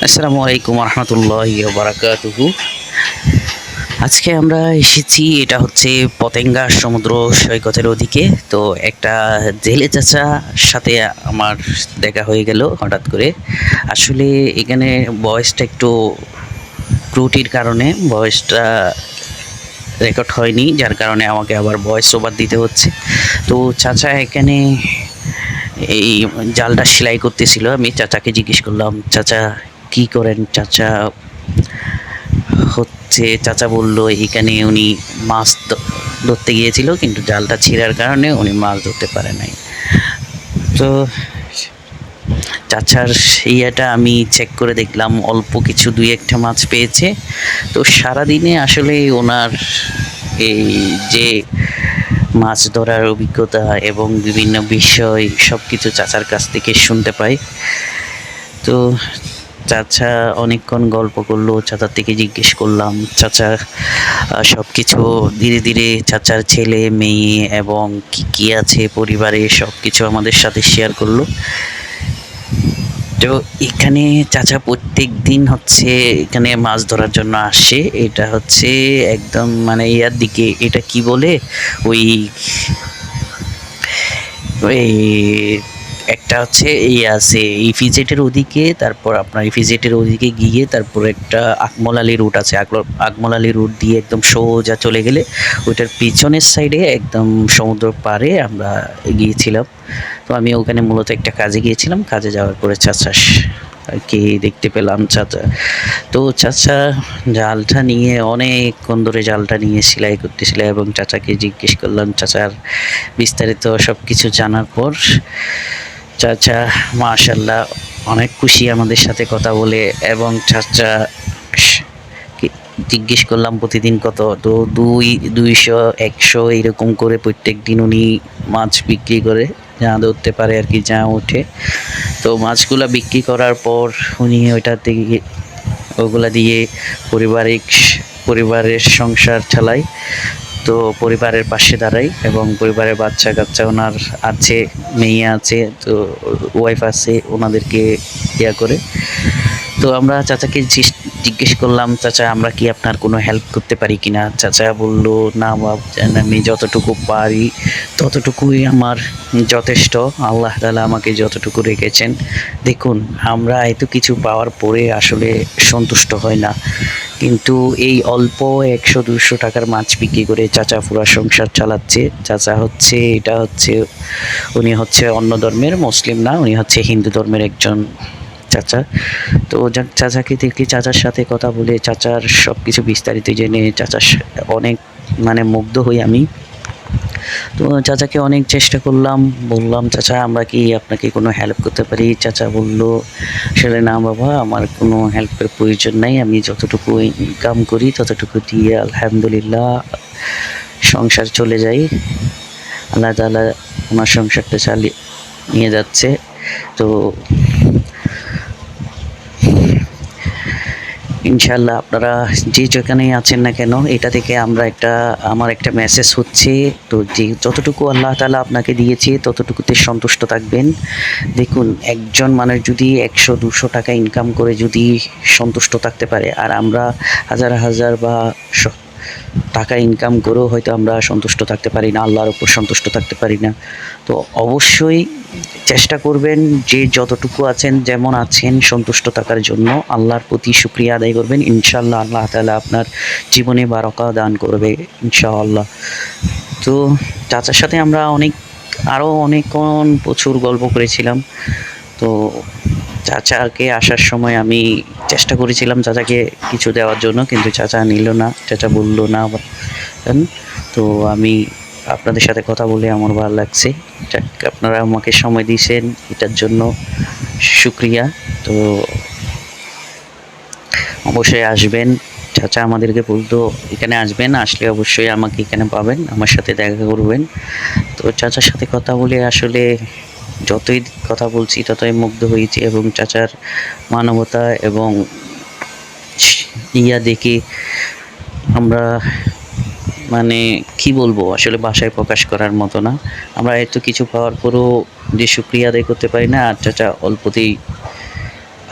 আসসালামু আলাইকুম রহমতুল্লাহি ওয়া বারাকাতুহু। আজকে আমরা এসেছি, এটা হচ্ছে পতেঙ্গা সমুদ্র সৈকতের ওদিকে। তো একটা জেলে চাচার সাথে আমার দেখা হয়ে গেল হঠাৎ করে। আসলে এখানে ভয়েসটা একটু ত্রুটির কারণে ভয়েসটা রেকর্ড হয়নি, যার কারণে আমাকে আবার ভয়েস ওভার দিতে হচ্ছে। তো চাচা এখানে এই জালটা সেলাই করতেছিল। আমি চাচাকে জিজ্ঞেস করলাম, চাচা কি করেন? চাচা বলল এখানে উনি মাছ ধরতে গিয়েছিল, কিন্তু জালটা ছিঁড়ার কারণে উনি মাছ ধরতে পারে নাই। তো চাচার ইয়েটা আমি চেক করে দেখলাম, অল্প কিছু দুই একটা মাছ পেয়েছে। তো সারাদিনে আসলে ওনার এই যে মাছ ধরার অভিজ্ঞতা এবং বিভিন্ন বিষয় সব কিছু চাচার কাছ থেকে শুনতে পাই। তো চাচা অনেকক্ষণ গল্প করলো, চাচার থেকে জিজ্ঞেস করলাম। চাচা সব কিছু ধীরে ধীরে চাচার ছেলে মেয়ে এবং কি কি আছে পরিবারে সব কিছু আমাদের সাথে শেয়ার করলো। তো এখানে চাচা প্রত্যেক দিন হচ্ছে এখানে মাছ ধরার জন্য আসে। এটা হচ্ছে একদম মানে ইয়ার দিকে, এটা কি বলে ওই ওই একটা হচ্ছে ইয়ে আছে ইপিজেটের ওদিকে, তারপর আপনার ইপিজেটের ওদিকে গিয়ে তারপর একটা আকমল আলী রুট আছে। আকমল আলী রুট দিয়ে একদম সোজা চলে গেলে ওইটার পিছনের সাইডে একদম সমুদ্র পাড়ে আমরা গিয়েছিলাম। তো আমি ওখানে মূলত একটা কাজে গিয়েছিলাম, কাজে যাওয়ার পরে চাচা আর কি দেখতে পেলাম চাচা। তো চাচা জালটা নিয়ে অনেকক্ষণ ধরে জালটা নিয়ে সেলাই করতেছিল এবং চাচাকে জিজ্ঞেস করলাম। চাচার বিস্তারিত সব কিছু জানার পর চাচা মাশাল্লাহ অনেক খুশি আমাদের সাথে কথা বলে। এবং চাচা জিজ্ঞেস করলাম প্রতিদিন কত, তো 200 100 এরকম করে প্রত্যেক দিন উনি মাছ বিক্রি করে, যা ধরতে পারে আর কি, যা ওঠে। তো মাছগুলা বিক্রি করার পর উনি ওগুলা দিয়ে পরিবারের সংসার চালায়। তো পরিবারের পাশে দাঁড়াই এবং পরিবারের বাচ্চা কাচ্চা ওনার আছে, মেয়ে আছে, তো ওয়াইফ আছে, ওনাদেরকে ইয়া করে। তো আমরা চাচাকে জিজ্ঞেস করলাম, চাচা আমরা কি আপনার কোনো হেল্প করতে পারি কিনা? চাচা বলল, না বাপ, আমি যতটুকু পারি ততটুকুই আমার যথেষ্ট। আল্লাহ তাআলা আমাকে যতটুকু রেখেছেন। দেখুন, আমরা এত কিছু পাওয়ার পরে আসলে সন্তুষ্ট হয় না, কিন্তু এই অল্প 100-200 টাকার মাছ বিক্রি করে চাচা পুরা সংসার চালাচ্ছে। চাচা হচ্ছে উনি হচ্ছে অন্য ধর্মের, মুসলিম না, উনি হচ্ছে হিন্দু ধর্মের একজন চাচা। তো চাচাকে দেখে, চাচার সাথে কথা বলে, চাচার সব কিছু বিস্তারিত জেনে চাচার অনেক মানে মুগ্ধ হই আমি। তো চাচাকে অনেক চেষ্টা করলাম, বললাম চাচা আমরা কি আপনাকে কোনো হেল্প করতে পারি? চাচা বলল, আসলে না বাবা, আমার কোনো হেল্পের প্রয়োজন নাই, আমি যতটুকু ইনকাম করি ততটুকু দিয়ে আলহামদুলিল্লাহ সংসার চলে যাই। আল্লাহ তাআলা ওনার সংসারটা চালিয়ে নিয়ে যাচ্ছে। তো ইনশাল্লাহ আপনারা যে যেখানেই আছেন না কেন, এটা থেকে আমার একটা মেসেজ হচ্ছে, তো যে যতটুকু আল্লাহ তাআলা আপনাকে দিয়েছে ততটুকুতে সন্তুষ্ট থাকবেন। দেখুন, একজন মানুষ যদি 100-200 টাকা ইনকাম করে যদি সন্তুষ্ট থাকতে পারে, আর আমরা হাজার হাজার বা টাকা ইনকাম করেও হয়তো আমরা সন্তুষ্ট থাকতে পারি না, আল্লাহর উপর সন্তুষ্ট থাকতে পারি না। তো অবশ্যই চেষ্টা করবেন যে যতটুকু আছেন, যেমন আছেন, সন্তুষ্ট থাকার জন্য আল্লাহর প্রতি শুকরিয়া আদায় করবেন। ইনশাআল্লাহ আল্লাহ তাআলা আপনার জীবনে বারাকা দান করবে ইনশাআল্লাহ। তো চাচার সাথে আমরা আরও অনেকক্ষণ প্রচুর গল্প করেছিলাম। তো চাচাকে আসার সময় আমি চেষ্টা করেছিলাম চাচাকে কিছু দেওয়ার জন্য, কিন্তু চাচা নিল না, চাচা বলল না। তো আমি আপনাদের সাথে কথা বলে আমার ভালো লাগছে। আপনারা আমাকে সময় দিয়েছেন, এটার জন্য শুক্রিয়া। তো অবশ্যই আসবেন। চাচা আমাদেরকে বলতো এখানে আসবেন, আসলে অবশ্যই আমাকে এখানে পাবেন, আমার সাথে দেখা করবেন। তো চাচার সাথে কথা বলে আসলে যতই কথা বলছি ততই মুগ্ধ হয়েছি, এবং চাচার মানবতা এবং দেখে আমরা মানে কি বলবো আসলে ভাষায় প্রকাশ করার মতো না। আমরা এত কিছু পাওয়ার পরেও যে শুকরিয়া আদায় করতে পারি না, আর চাচা অল্পতেই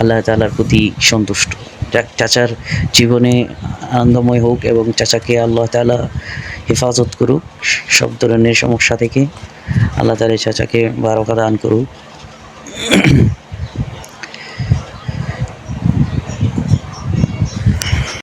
আল্লাহ তাআলার প্রতি সন্তুষ্ট। যাক চাচার জীবনে আনন্দময় হোক এবং চাচাকে আল্লাহ তাআলা হেফাজত করুক সব ধরনের সমস্যা থেকে। আল্লাহ তাআলা চাচাকে বারাকা দান করুক।